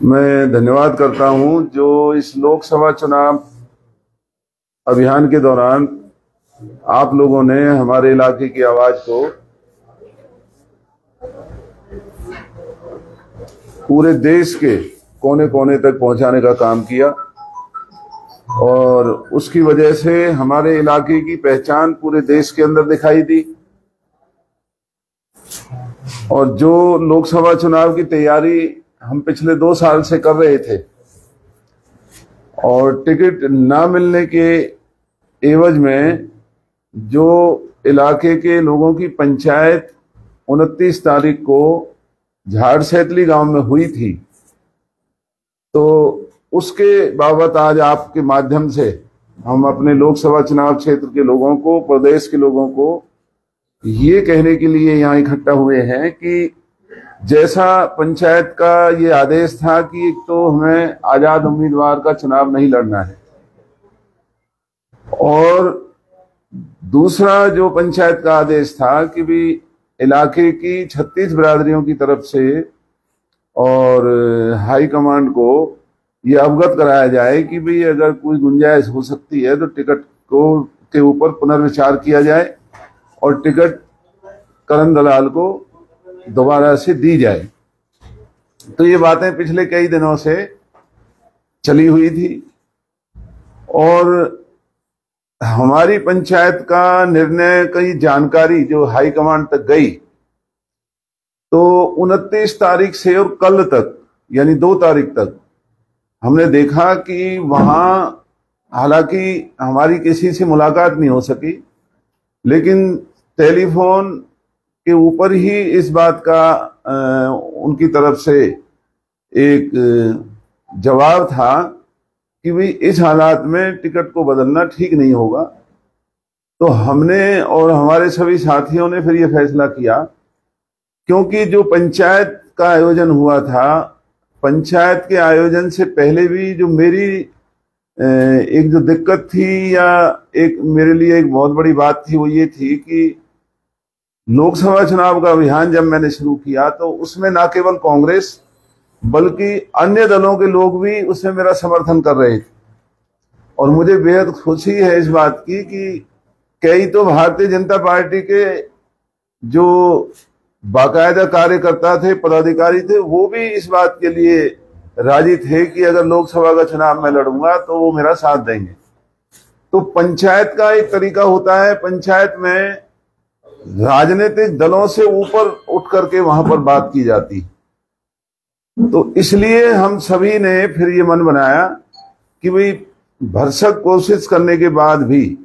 मैं धन्यवाद करता हूं जो इस लोकसभा चुनाव अभियान के दौरान आप लोगों ने हमारे इलाके की आवाज को पूरे देश के कोने कोने तक पहुंचाने का काम किया और उसकी वजह से हमारे इलाके की पहचान पूरे देश के अंदर दिखाई दी। और जो लोकसभा चुनाव की तैयारी हम पिछले 2 साल से कर रहे थे और टिकट ना मिलने के एवज में जो इलाके के लोगों की पंचायत 29 तारीख को झाड़सैतली गांव में हुई थी, तो उसके बाबत आज आपके माध्यम से हम अपने लोकसभा चुनाव क्षेत्र के लोगों को, प्रदेश के लोगों को ये कहने के लिए यहाँ इकट्ठा हुए हैं कि जैसा पंचायत का ये आदेश था कि एक तो हमें आजाद उम्मीदवार का चुनाव नहीं लड़ना है, और दूसरा जो पंचायत का आदेश था कि भी इलाके की 36 बिरादरियों की तरफ से और हाई कमांड को ये अवगत कराया जाए कि भी अगर कोई गुंजाइश हो सकती है तो टिकट को के ऊपर पुनर्विचार किया जाए और टिकट करण दलाल को दोबारा से दी जाए। तो ये बातें पिछले कई दिनों से चली हुई थी और हमारी पंचायत का निर्णय की जानकारी जो हाई कमांड तक गई, तो 29 तारीख से और कल तक यानी 2 तारीख तक हमने देखा कि वहां हालांकि हमारी किसी से मुलाकात नहीं हो सकी, लेकिन टेलीफोन के ऊपर ही इस बात का उनकी तरफ से एक जवाब था कि भाई इस हालात में टिकट को बदलना ठीक नहीं होगा। तो हमने और हमारे सभी साथियों ने फिर ये फैसला किया, क्योंकि जो पंचायत का आयोजन हुआ था, पंचायत के आयोजन से पहले भी जो मेरी एक जो दिक्कत थी या एक मेरे लिए एक बहुत बड़ी बात थी, वो ये थी कि लोकसभा चुनाव का अभियान जब मैंने शुरू किया तो उसमें ना केवल कांग्रेस बल्कि अन्य दलों के लोग भी उसमें मेरा समर्थन कर रहे थे। और मुझे बेहद खुशी है इस बात की कि कई तो भारतीय जनता पार्टी के जो बाकायदा कार्यकर्ता थे, पदाधिकारी थे, वो भी इस बात के लिए राजी थे कि अगर लोकसभा का चुनाव मैं लड़ूंगा तो वो मेरा साथ देंगे। तो पंचायत का एक तरीका होता है, पंचायत में राजनीतिक दलों से ऊपर उठ करके वहां पर बात की जाती। तो इसलिए हम सभी ने फिर ये मन बनाया कि भाई भरसक कोशिश करने के बाद भी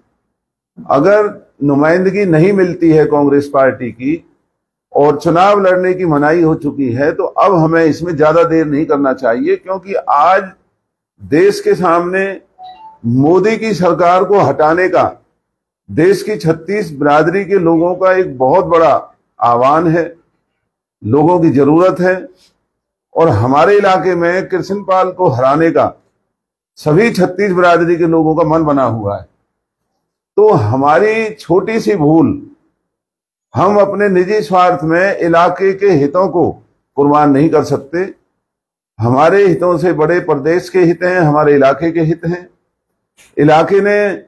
अगर नुमाइंदगी नहीं मिलती है कांग्रेस पार्टी की और चुनाव लड़ने की मनाही हो चुकी है, तो अब हमें इसमें ज्यादा देर नहीं करना चाहिए, क्योंकि आज देश के सामने मोदी की सरकार को हटाने का देश की 36 बिरादरी के लोगों का एक बहुत बड़ा आह्वान है, लोगों की जरूरत है। और हमारे इलाके में कृष्णपाल को हराने का सभी 36 बिरादरी के लोगों का मन बना हुआ है। तो हमारी छोटी सी भूल, हम अपने निजी स्वार्थ में इलाके के हितों को कुर्बान नहीं कर सकते। हमारे हितों से बड़े प्रदेश के हित हैं, हमारे इलाके के हित हैं। इलाके ने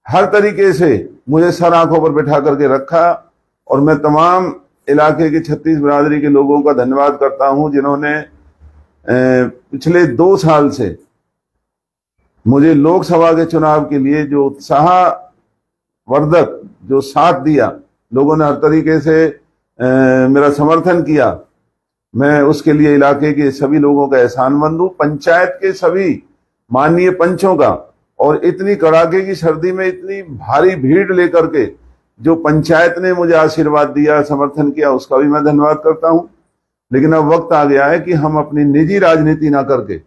हर तरीके से मुझे सर आंखों पर बैठा करके रखा और मैं तमाम इलाके के 36 बिरादरी के लोगों का धन्यवाद करता हूं, जिन्होंने पिछले 2 साल से मुझे लोकसभा के चुनाव के लिए जो उत्साहवर्धक जो साथ दिया, लोगों ने हर तरीके से मेरा समर्थन किया। मैं उसके लिए इलाके के सभी लोगों का एहसानमंद हूं, पंचायत के सभी माननीय पंचों का, और इतनी कड़ाके की सर्दी में इतनी भारी भीड़ लेकर के जो पंचायत ने मुझे आशीर्वाद दिया, समर्थन किया, उसका भी मैं धन्यवाद करता हूं। लेकिन अब वक्त आ गया है कि हम अपनी निजी राजनीति ना करके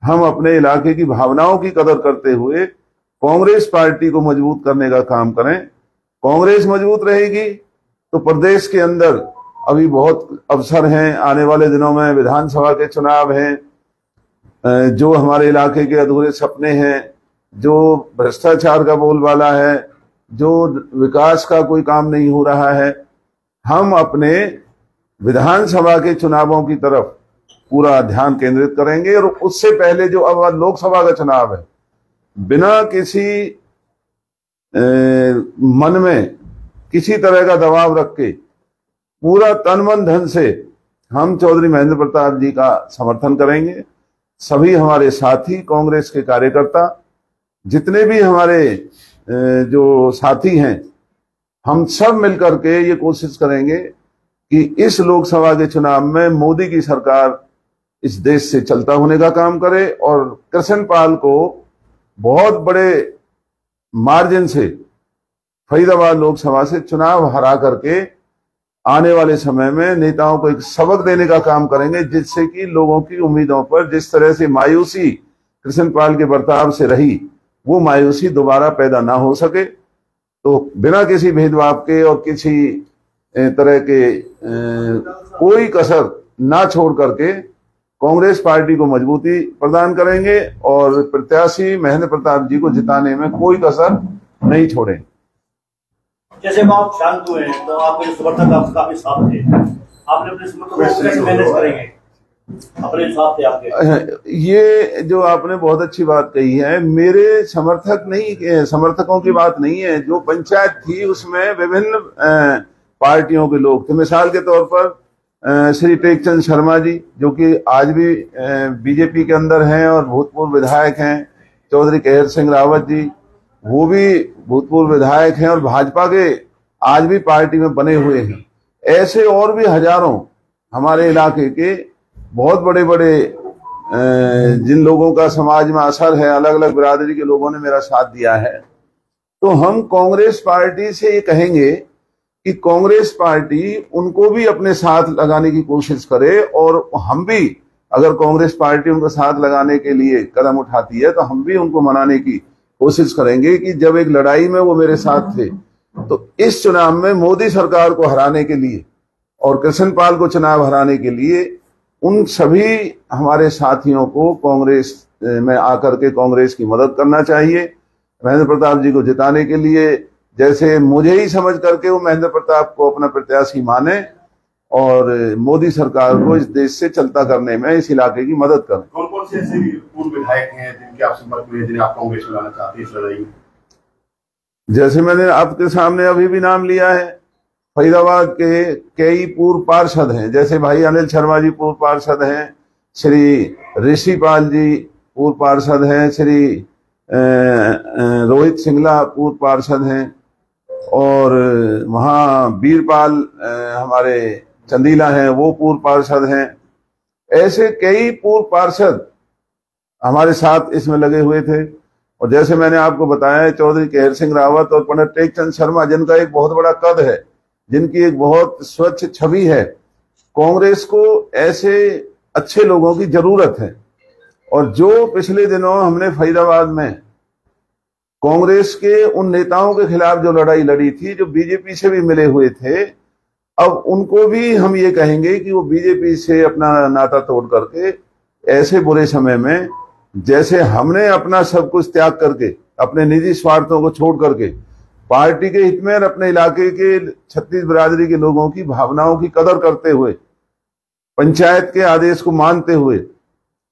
हम अपने इलाके की भावनाओं की कदर करते हुए कांग्रेस पार्टी को मजबूत करने का काम करें। कांग्रेस मजबूत रहेगी तो प्रदेश के अंदर अभी बहुत अवसर हैं, आने वाले दिनों में विधानसभा के चुनाव हैं, जो हमारे इलाके के अधूरे सपने हैं, जो भ्रष्टाचार का बोलबाला है, जो विकास का कोई काम नहीं हो रहा है, हम अपने विधानसभा के चुनावों की तरफ पूरा ध्यान केंद्रित करेंगे। और उससे पहले जो अब लोकसभा का चुनाव है, बिना किसी मन में किसी तरह का दबाव रख के पूरा तन मन धन से हम चौधरी महेंद्र प्रताप जी का समर्थन करेंगे। सभी हमारे साथी कांग्रेस के कार्यकर्ता, जितने भी हमारे जो साथी हैं, हम सब मिलकर के ये कोशिश करेंगे कि इस लोकसभा के चुनाव में मोदी की सरकार इस देश से चलता होने का काम करे और कृष्णपाल को बहुत बड़े मार्जिन से फरीदाबाद लोकसभा से चुनाव हरा करके आने वाले समय में नेताओं को एक सबक देने का काम करेंगे, जिससे कि लोगों की उम्मीदों पर जिस तरह से मायूसी कृष्णपाल के बर्ताव से रही, वो मायूसी दोबारा पैदा ना हो सके। तो बिना किसी भेदभाव के और किसी तरह के कोई कसर ना छोड़ करके कांग्रेस पार्टी को मजबूती प्रदान करेंगे और प्रत्याशी महेंद्र प्रताप जी को जिताने में कोई कसर नहीं छोड़ेंगे। जैसे आप शांत हुए हैं तो आपके समर्थक आपके काफी साथ थे, आपने अपने समर्थकों को कैसे मैनेज करेंगे? अपने साथ थे आपके। ये जो आपने बहुत अच्छी बात कही है, मेरे समर्थक नहीं, समर्थकों की बात नहीं है। जो पंचायत थी उसमें विभिन्न पार्टियों के लोग थे। मिसाल के तौर पर श्री टेकचंद शर्मा जी, जो कि आज भी बीजेपी के अंदर हैं और भूतपूर्व विधायक हैं। चौधरी कहर सिंह रावत जी, वो भी भूतपूर्व विधायक हैं और भाजपा के आज भी पार्टी में बने हुए हैं। ऐसे और भी हजारों हमारे इलाके के बहुत बड़े बड़े जिन लोगों का समाज में असर है, अलग अलग बिरादरी के लोगों ने मेरा साथ दिया है। तो हम कांग्रेस पार्टी से ये कहेंगे कि कांग्रेस पार्टी उनको भी अपने साथ लगाने की कोशिश करे और हम भी, अगर कांग्रेस पार्टी उनको साथ लगाने के लिए कदम उठाती है तो हम भी उनको मनाने की कोशिश करेंगे कि जब एक लड़ाई में वो मेरे साथ थे, तो इस चुनाव में मोदी सरकार को हराने के लिए और कृष्णपाल को चुनाव हराने के लिए उन सभी हमारे साथियों को कांग्रेस में आकर के कांग्रेस की मदद करना चाहिए। महेंद्र प्रताप जी को जिताने के लिए जैसे मुझे ही समझ करके वो महेंद्र प्रताप को अपना प्रत्याशी माने और मोदी सरकार को इस देश से चलता करने में इस इलाके की मदद करें। कौन कौन से ऐसे पूर्व विधायक हैं जिनके आप संपर्क में, जिन्हें आप कांग्रेस में लाना चाहते हैं इस लड़ाई में? जैसे मैंने आपके सामने अभी भी नाम लिया है, फरीदाबाद के कई पूर्व पार्षद हैं। जैसे भाई अनिल शर्मा जी पूर्व पार्षद हैं, श्री ऋषिपाल जी पूर्व पार्षद हैं, श्री रोहित सिंगला पूर्व पार्षद हैं और वहाँ वीरपाल हमारे चंदीला हैं, वो पूर्व पार्षद हैं। ऐसे कई पूर्व पार्षद हमारे साथ इसमें लगे हुए थे। और जैसे मैंने आपको बताया, चौधरी कहर सिंह रावत और पंडित टेकचंद शर्मा, जिनका एक बहुत बड़ा कद है, जिनकी एक बहुत स्वच्छ छवि है, कांग्रेस को ऐसे अच्छे लोगों की जरूरत है। और जो पिछले दिनों हमने फरीदाबाद में कांग्रेस के उन नेताओं के खिलाफ जो लड़ाई लड़ी थी, जो बीजेपी से भी मिले हुए थे, अब उनको भी हम ये कहेंगे कि वो बीजेपी से अपना नाता तोड़ करके ऐसे बुरे समय में, जैसे हमने अपना सब कुछ त्याग करके, अपने निजी स्वार्थों को छोड़ करके पार्टी के हित में और अपने इलाके के 36 बिरादरी के लोगों की भावनाओं की कदर करते हुए, पंचायत के आदेश को मानते हुए,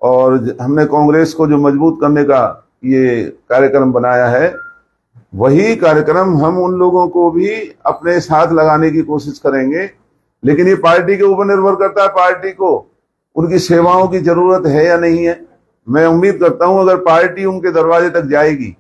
और हमने कांग्रेस को जो मजबूत करने का ये कार्यक्रम बनाया है, वही कार्यक्रम हम उन लोगों को भी अपने साथ लगाने की कोशिश करेंगे। लेकिन ये पार्टी के ऊपर निर्भर करता है, पार्टी को उनकी सेवाओं की जरूरत है या नहीं है। मैं उम्मीद करता हूं अगर पार्टी उनके दरवाजे तक जाएगी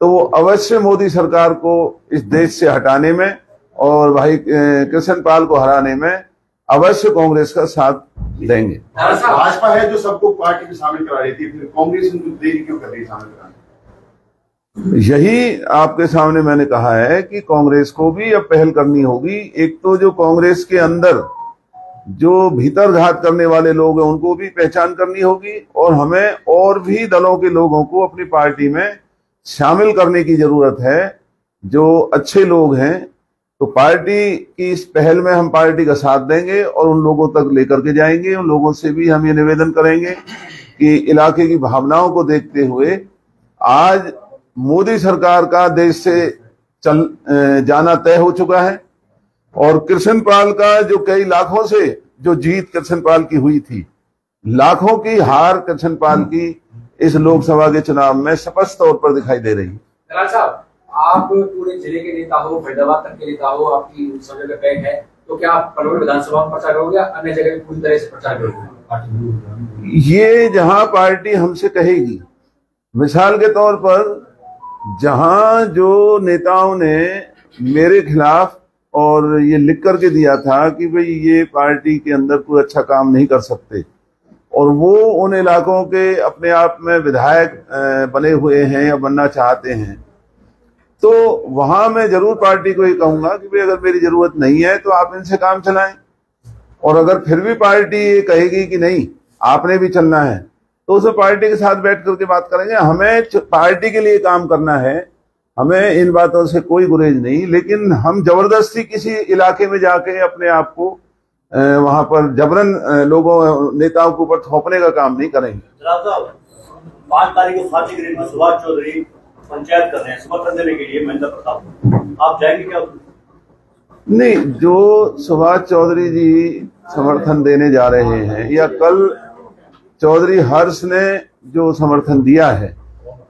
तो वो अवश्य मोदी सरकार को इस देश से हटाने में और भाई कृष्णपाल को हराने में अवश्य कांग्रेस का साथ देंगे। भाजपा है जो सबको पार्टी में शामिल करा रही थी, फिर कांग्रेस उनको देरी क्यों कर रही शामिल कराने? यही आपके सामने मैंने कहा है कि कांग्रेस को भी अब पहल करनी होगी। एक तो जो कांग्रेस के अंदर जो भीतर घात करने वाले लोग हैं उनको भी पहचान करनी होगी, और हमें और भी दलों के लोगों को अपनी पार्टी में शामिल करने की जरूरत है, जो अच्छे लोग हैं। तो पार्टी की इस पहल में हम पार्टी का साथ देंगे और उन लोगों तक लेकर के जाएंगे। उन लोगों से भी हम ये निवेदन करेंगे कि इलाके की भावनाओं को देखते हुए आज मोदी सरकार का देश से चल जाना तय हो चुका है, और कृष्णपाल का जो कई लाखों से जो जीत कृष्णपाल की हुई थी, लाखों की हार कृष्णपाल की इस लोकसभा के चुनाव में स्पष्ट तौर पर दिखाई दे रही है। दलाल साहब, आप पूरे जिले के नेता हो, फरीदाबाद तक के नेता हो, आपकी सब जगह पैक है, तो क्या आप पलवल विधानसभा में प्रचार करोगे या अन्य जगह पूरी तरह से प्रचार करोगे? ये जहां पार्टी हमसे कहेगी, मिसाल के तौर पर जहां जो नेताओं ने मेरे खिलाफ और ये लिख करके दिया था कि भाई ये पार्टी के अंदर कोई अच्छा काम नहीं कर सकते, और वो उन इलाकों के अपने आप में विधायक बने हुए हैं या बनना चाहते हैं, तो वहां मैं जरूर पार्टी को ये कहूंगा कि भाई अगर मेरी जरूरत नहीं है तो आप इनसे काम चलाएं। और अगर फिर भी पार्टी ये कहेगी कि नहीं आपने भी चलना है, तो उसे पार्टी के साथ बैठ करके बात करेंगे। हमें पार्टी के लिए काम करना है, हमें इन बातों से कोई गुरेज नहीं, लेकिन हम जबरदस्ती किसी इलाके में जाके अपने आप को वहां पर जबरन लोगों नेताओं के ऊपर थोपने का काम नहीं करेंगे। 5 तारीख को फांसी ग्रेड में सुभाष चौधरी पंचायत कर रहे हैं समर्थन देने के लिए महेंद्र प्रताप, आप जाएंगे क्या? नहीं, जो सुभाष चौधरी जी समर्थन देने जा रहे हैं या कल चौधरी हर्ष ने जो समर्थन दिया है,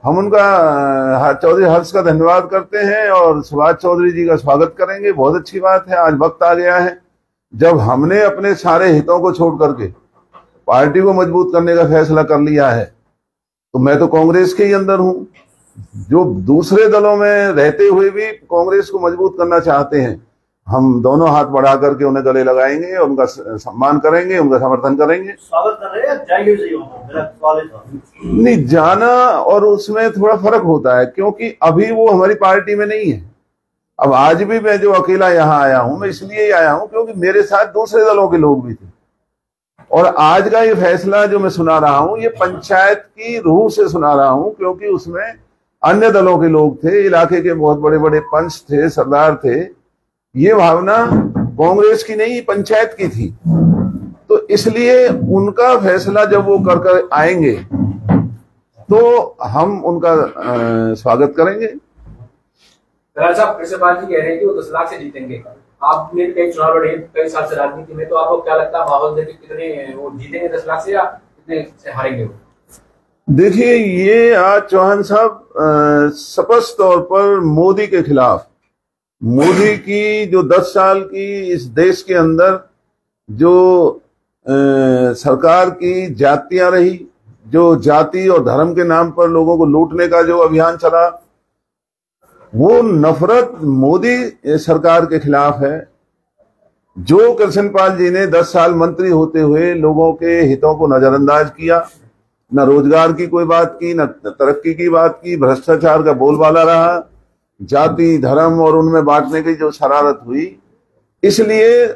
हम उनका चौधरी हर्ष का धन्यवाद करते हैं और सुभाष चौधरी जी का स्वागत करेंगे। बहुत अच्छी बात है, आज वक्त आ गया है जब हमने अपने सारे हितों को छोड़ करके पार्टी को मजबूत करने का फैसला कर लिया है। तो मैं तो कांग्रेस के ही अंदर हूं, जो दूसरे दलों में रहते हुए भी कांग्रेस को मजबूत करना चाहते हैं, हम दोनों हाथ बढ़ा करके उन्हें गले लगाएंगे, उनका सम्मान करेंगे, उनका समर्थन करेंगे। स्वागत कर रहे हैं, जाइए सही होगा, मेरा सवाल है। नहीं, जाना और उसमें थोड़ा फर्क होता है, क्योंकि अभी वो हमारी पार्टी में नहीं है। अब आज भी मैं जो अकेला यहाँ आया हूं, मैं इसलिए ही आया हूं क्योंकि मेरे साथ दूसरे दलों के लोग भी थे, और आज का ये फैसला जो मैं सुना रहा हूं ये पंचायत की रूह से सुना रहा हूं, क्योंकि उसमें अन्य दलों के लोग थे, इलाके के बहुत बड़े बड़े पंच थे, सरदार थे। ये भावना कांग्रेस की नहीं, पंचायत की थी। तो इसलिए उनका फैसला जब वो कर आएंगे तो हम उनका स्वागत करेंगे। दलाल साहब, कृष्णपाल जी कह रहे हैं कि वो 10 लाख से जीतेंगे। आपने कई चुनाव लड़े कई साल से राजनीति में, तो आपको क्या लगता है माहौल देख कितने वो जीतेंगे 10 लाख से या कितने से हारेंगे वो? देखिए, ये आज चौहान साहब स्पष्ट तौर पर मोदी के खिलाफ, मोदी की जो 10 साल की इस देश के अंदर जो सरकार की जातियां रही, जो जाति और धर्म के नाम पर लोगों को लूटने का जो अभियान चला, वो नफरत मोदी सरकार के खिलाफ है। जो कृष्णपाल जी ने 10 साल मंत्री होते हुए लोगों के हितों को नजरअंदाज किया, न रोजगार की कोई बात की, न तरक्की की बात की, भ्रष्टाचार का बोलबाला रहा, जाति धर्म और उनमें बांटने की जो शरारत हुई, इसलिए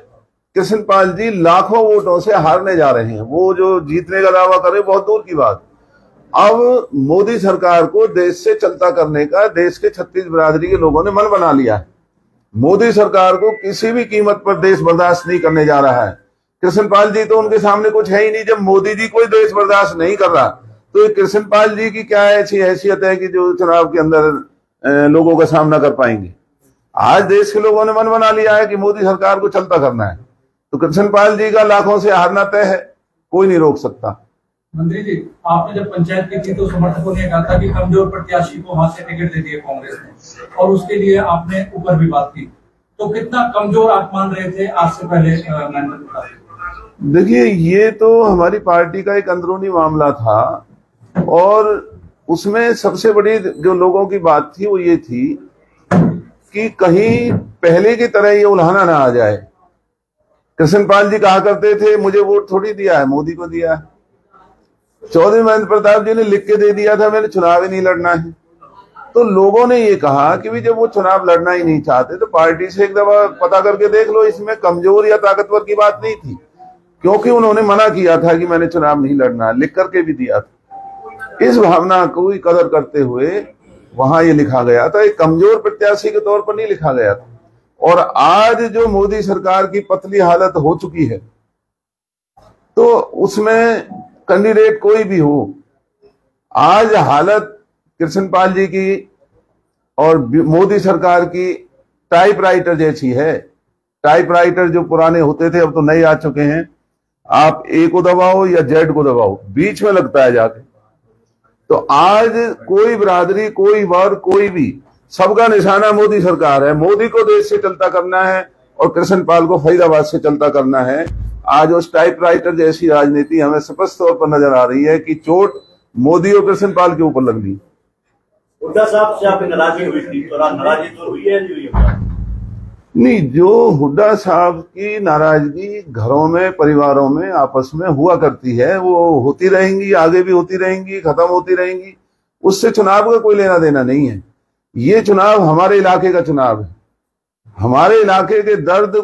कृष्णपाल जी लाखों वोटों से हारने जा रहे हैं। वो जो जीतने का दावा करे बहुत दूर की बात। अब मोदी सरकार को देश से चलता करने का देश के 36 बिरादरी के लोगों ने मन बना लिया है। मोदी सरकार को किसी भी कीमत पर देश बर्दाश्त नहीं करने जा रहा है। कृष्णपाल जी तो उनके सामने कुछ है ही नहीं। जब मोदी जी कोई देश बर्दाश्त नहीं कर रहा तो कृष्णपाल जी की क्या ऐसी हैसियत है कि जो चुनाव के अंदर लोगों का सामना कर पाएंगे। आज देश के लोगों ने मन बना लिया है कि मोदी सरकार को चलता करना है, तो कृष्णपाल जी का लाखों से हारना तय है, कोई नहीं रोक सकता। मंत्री जी, आपने जब पंचायत की थी तो समर्थकों ने कहा था कि कमजोर प्रत्याशी को वहां से टिकट दे दिए कांग्रेस ने, और उसके लिए आपने ऊपर भी बात की, तो कितना कमजोर आप मान रहे थे आज से पहले महेंद्र प्रताप? देखिए, ये तो हमारी पार्टी का एक अंदरूनी मामला था, और उसमें सबसे बड़ी जो लोगों की बात थी वो ये थी कि कहीं पहले की तरह ये उल्हाना ना आ जाए। कृष्णपाल जी कहा करते थे मुझे वोट थोड़ी दिया है, मोदी को दिया है। चौधरी महेंद्र प्रताप जी ने लिख के दे दिया था मैंने चुनाव ही नहीं लड़ना है। तो लोगों ने ये कहा कि भी जब वो चुनाव लड़ना ही नहीं चाहते तो पार्टी से एक दफा पता करके देख लो। इसमें कमजोर या ताकतवर की बात नहीं थी, क्योंकि उन्होंने मना किया था कि मैंने चुनाव नहीं लड़ना, लिख करके भी दिया था। इस भावना को कदर करते हुए वहां ये लिखा गया था, एक कमजोर प्रत्याशी के तौर पर नहीं लिखा गया था। और आज जो मोदी सरकार की पतली हालत हो चुकी है, तो उसमें कैंडिडेट कोई भी हो, आज हालत कृष्णपाल जी की और मोदी सरकार की टाइपराइटर जैसी है। टाइपराइटर जो पुराने होते थे अब तो नए आ चुके हैं। आप ए को दबाओ या जेड को दबाओ, बीच में लगता है जाके। तो आज कोई बिरादरी, कोई वर्ग, कोई भी, सबका निशाना मोदी सरकार है। मोदी को देश से चलता करना है और कृष्ण पाल को फरीदाबाद से चलता करना है। आज उस टाइपराइटर जैसी राजनीति हमें स्पष्ट तौर पर नजर आ रही है कि चोट मोदी और कृष्ण पाल के ऊपर लगनी। हुड्डा साहब से आपकी नाराजगी हुई थी, तो नाराजगी तो हुई है नहीं हुई? नहीं, जो हुड्डा साहब की नाराजगी घरों में, परिवारों में, आपस में हुआ करती है, वो होती रहेंगी, आगे भी होती रहेंगी, खत्म होती रहेंगी। उससे चुनाव का कोई लेना देना नहीं है। ये चुनाव हमारे इलाके का चुनाव है। हमारे इलाके के दर्द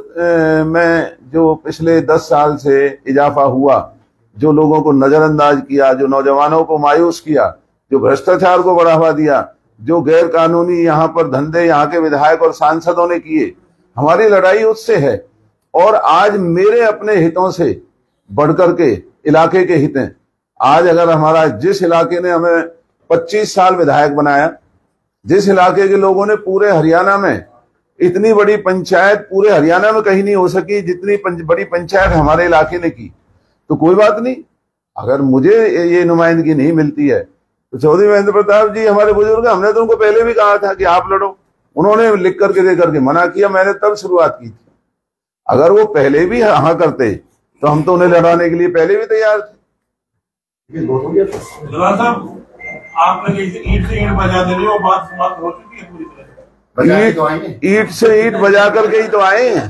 में जो पिछले 10 साल से इजाफा हुआ, जो लोगों को नजरअंदाज किया, जो नौजवानों को मायूस किया, जो भ्रष्टाचार को बढ़ावा दिया, जो गैर कानूनी यहाँ पर धंधे यहाँ के विधायक और सांसदों ने किए, हमारी लड़ाई उससे है। और आज मेरे अपने हितों से बढ़कर के इलाके के हित हैं। आज अगर हमारा, जिस इलाके ने हमें 25 साल विधायक बनाया, जिस इलाके के लोगों ने पूरे हरियाणा में, इतनी बड़ी पंचायत पूरे हरियाणा में कहीं नहीं हो सकी जितनी बड़ी पंचायत हमारे इलाके ने की, तो कोई बात नहीं। अगर मुझे ये नुमाइंदगी नहीं मिलती है तो चौधरी महेंद्र प्रताप जी हमारे बुजुर्ग, हमने तो उनको पहले भी कहा था कि आप लड़ो। उन्होंने लिख करके दे करके मना किया, मैंने तब शुरुआत की थी। अगर वो पहले भी हाँ करते तो हम तो उन्हें लड़ाने के लिए पहले भी तैयार थे। आपने ईंट से ईंट बजा देनी, वो बात समाप्त हो चुकी है पूरी तरह। ईंट ईंट से ईंट बजा करके ही तो आए हैं।